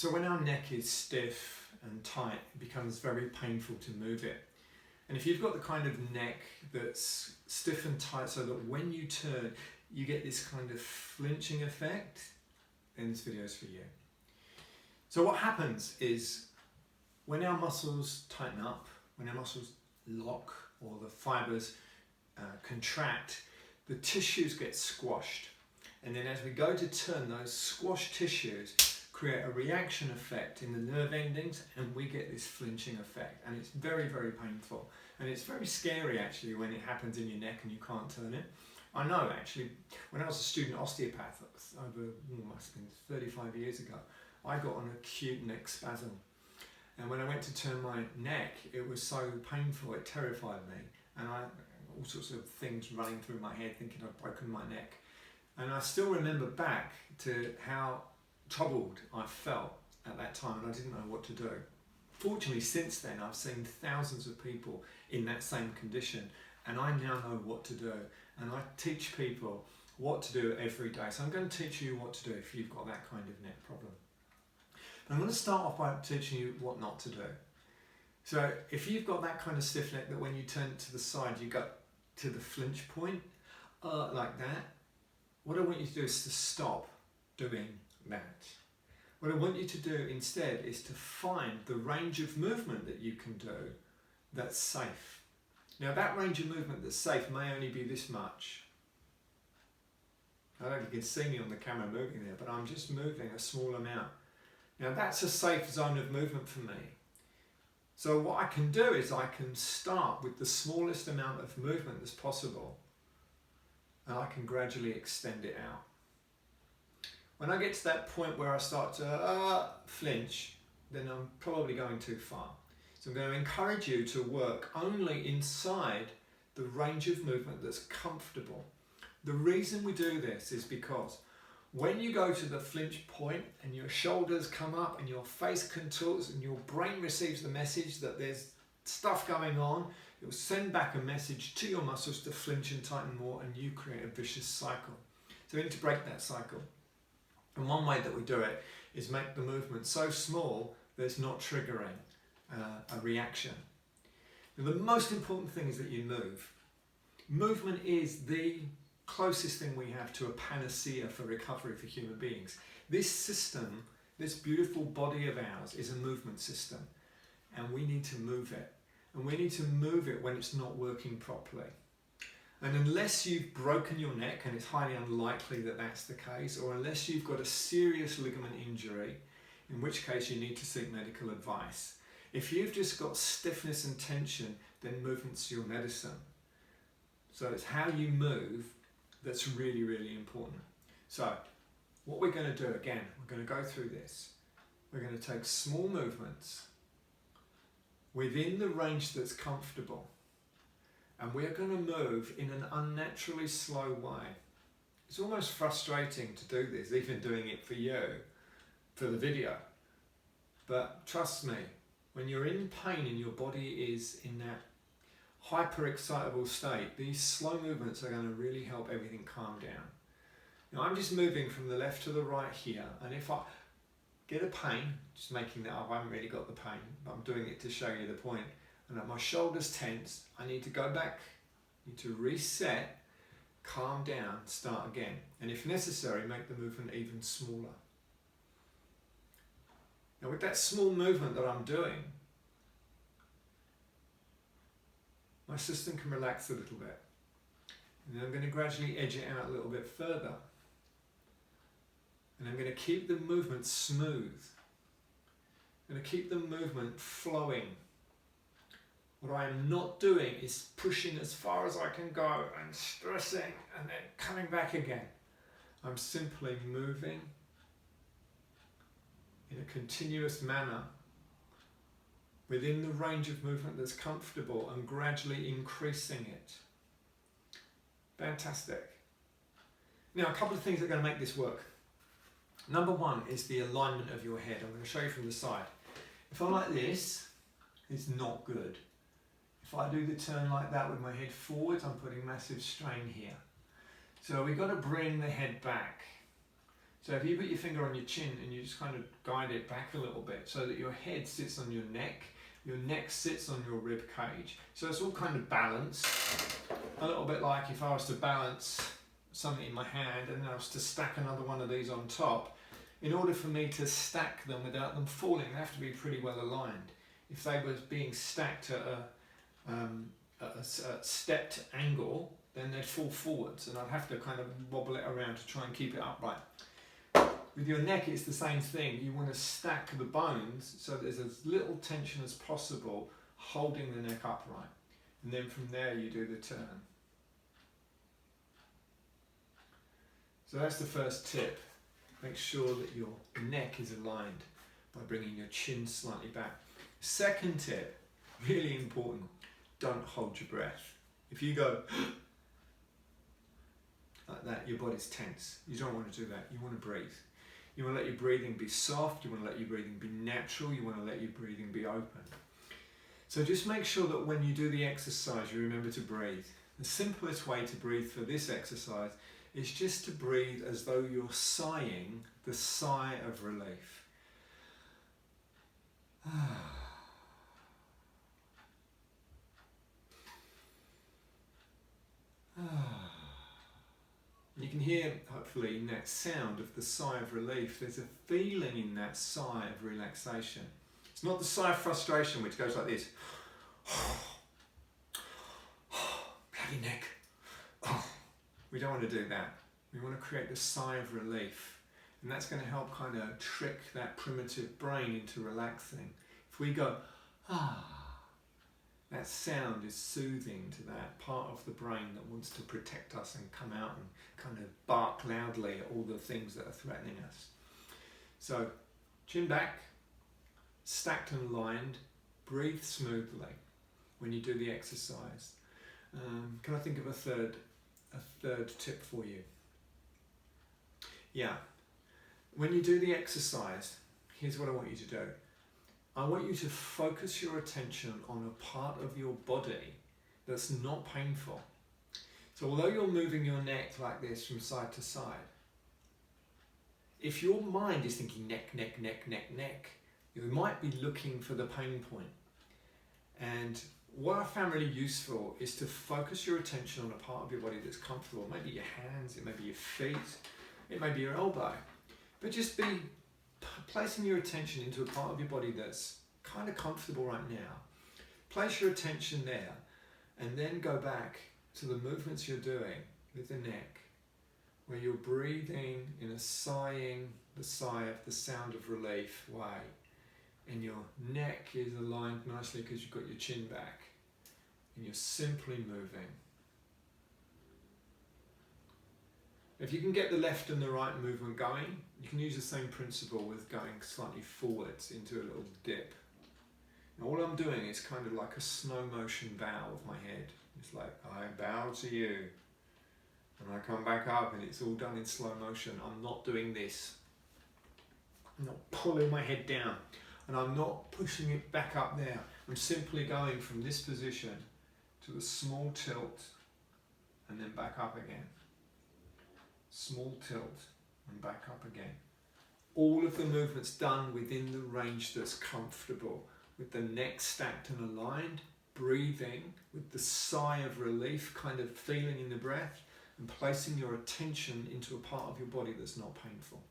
So when our neck is stiff and tight, it becomes very painful to move it. And if you've got the kind of neck that's stiff and tight so that when you turn, you get this kind of flinching effect, then this video is for you. So what happens is when our muscles tighten up, when our muscles lock or the fibers contract, the tissues get squashed. And then as we go to turn, those squashed tissues create a reaction effect in the nerve endings, and we get this flinching effect. And it's very, very painful. And it's very scary actually when it happens in your neck and you can't turn it. I know actually, when I was a student osteopath over, must have been 35 years ago, I got an acute neck spasm. And when I went to turn my neck, it was so painful, it terrified me. And all sorts of things running through my head thinking I'd broken my neck. And I still remember back to how troubled I felt at that time, and I didn't know what to do. Fortunately, since then, I've seen thousands of people in that same condition, and I now know what to do. And I teach people what to do every day. So I'm going to teach you what to do if you've got that kind of neck problem. But I'm going to start off by teaching you what not to do. So if you've got that kind of stiff neck that when you turn it to the side, you go to the flinch point, like that, what I want you to do is to stop doing that. What I want you to do instead is to find the range of movement that you can do that's safe. Now that range of movement that's safe may only be this much. I don't know if you can see me on the camera moving there, but I'm just moving a small amount. Now that's a safe zone of movement for me. So what I can do is I can start with the smallest amount of movement that's possible, and I can gradually extend it out. When I get to that point where I start to flinch, then I'm probably going too far. So I'm going to encourage you to work only inside the range of movement that's comfortable. The reason we do this is because when you go to the flinch point and your shoulders come up and your face contorts and your brain receives the message that there's stuff going on, it will send back a message to your muscles to flinch and tighten more, and you create a vicious cycle. So we need to break that cycle. And one way that we do it is make the movement so small that it's not triggering a reaction. Now, the most important thing is that you move. Movement is the closest thing we have to a panacea for recovery for human beings. This system, this beautiful body of ours, is a movement system, and we need to move it. And we need to move it when it's not working properly. And unless you've broken your neck, and it's highly unlikely that that's the case, or unless you've got a serious ligament injury, in which case you need to seek medical advice. If you've just got stiffness and tension, then movement's your medicine. So it's how you move that's really, really important. So what we're going to do, again, we're going to go through this. We're going to take small movements within the range that's comfortable, and we're going to move in an unnaturally slow way. It's almost frustrating to do this, even doing it for you, for the video. But trust me, when you're in pain and your body is in that hyper-excitable state, these slow movements are going to really help everything calm down. Now I'm just moving from the left to the right here, and if I get a pain, just making that up, I haven't really got the pain, but I'm doing it to show you the point, and that my shoulders tense, I need to go back, need to reset, calm down, start again, and if necessary, make the movement even smaller. Now with that small movement that I'm doing, my system can relax a little bit. And then I'm going to gradually edge it out a little bit further. And I'm going to keep the movement smooth. I'm going to keep the movement flowing. What I am not doing is pushing as far as I can go and stressing and then coming back again. I'm simply moving in a continuous manner within the range of movement that's comfortable and gradually increasing it. Fantastic. Now, a couple of things that are going to make this work. Number one is the alignment of your head. I'm going to show you from the side. If I'm like this, it's not good. If I do the turn like that with my head forwards, I'm putting massive strain here. So we've got to bring the head back. So if you put your finger on your chin and you just kind of guide it back a little bit so that your head sits on your neck sits on your rib cage. So it's all kind of balanced. A little bit like if I was to balance something in my hand and then I was to stack another one of these on top. In order for me to stack them without them falling, they have to be pretty well aligned. If they were being stacked at a stepped angle, then they'd fall forwards and I'd have to kind of wobble it around to try and keep it upright. With your neck, it's the same thing. You want to stack the bones so there's as little tension as possible, holding the neck upright. And then from there, you do the turn. So that's the first tip. Make sure that your neck is aligned by bringing your chin slightly back. Second tip, really important, don't hold your breath. If you go like that, your body's tense. You don't want to do that. You want to breathe. You want to let your breathing be soft. You want to let your breathing be natural. You want to let your breathing be open. So just make sure that when you do the exercise, you remember to breathe. The simplest way to breathe for this exercise is just to breathe as though you're sighing the sigh of relief. You can hear, hopefully, in that sound of the sigh of relief, there's a feeling in that sigh of relaxation. It's not the sigh of frustration, which goes like this. Bloody neck. We don't want to do that. We want to create the sigh of relief. And that's going to help kind of trick that primitive brain into relaxing. If we go, that sound is soothing to that part of the brain that wants to protect us and come out and kind of bark loudly at all the things that are threatening us. So, chin back, stacked and aligned, breathe smoothly when you do the exercise. Can I think of a third tip for you? Yeah, when you do the exercise, here's what I want you to do. I want you to focus your attention on a part of your body that's not painful. So although you're moving your neck like this from side to side, if your mind is thinking neck, neck, neck, neck, neck, you might be looking for the pain point. And what I found really useful is to focus your attention on a part of your body that's comfortable. Maybe your hands, it may be your feet, it may be your elbow. But just be placing your attention into a part of your body that's kind of comfortable right now. Place your attention there and then go back to the movements you're doing with the neck, where you're breathing in a sighing, the sigh of the sound of relief way. And your neck is aligned nicely because you've got your chin back. And you're simply moving. If you can get the left and the right movement going, you can use the same principle with going slightly forwards into a little dip. Now all I'm doing is kind of like a slow motion bow of my head. It's like, I bow to you. And I come back up and it's all done in slow motion. I'm not doing this. I'm not pulling my head down. And I'm not pushing it back up there. I'm simply going from this position to a small tilt and then back up again. Small tilt and back up again. All of the movements done within the range that's comfortable, with the neck stacked and aligned, breathing with the sigh of relief, kind of feeling in the breath, and placing your attention into a part of your body that's not painful.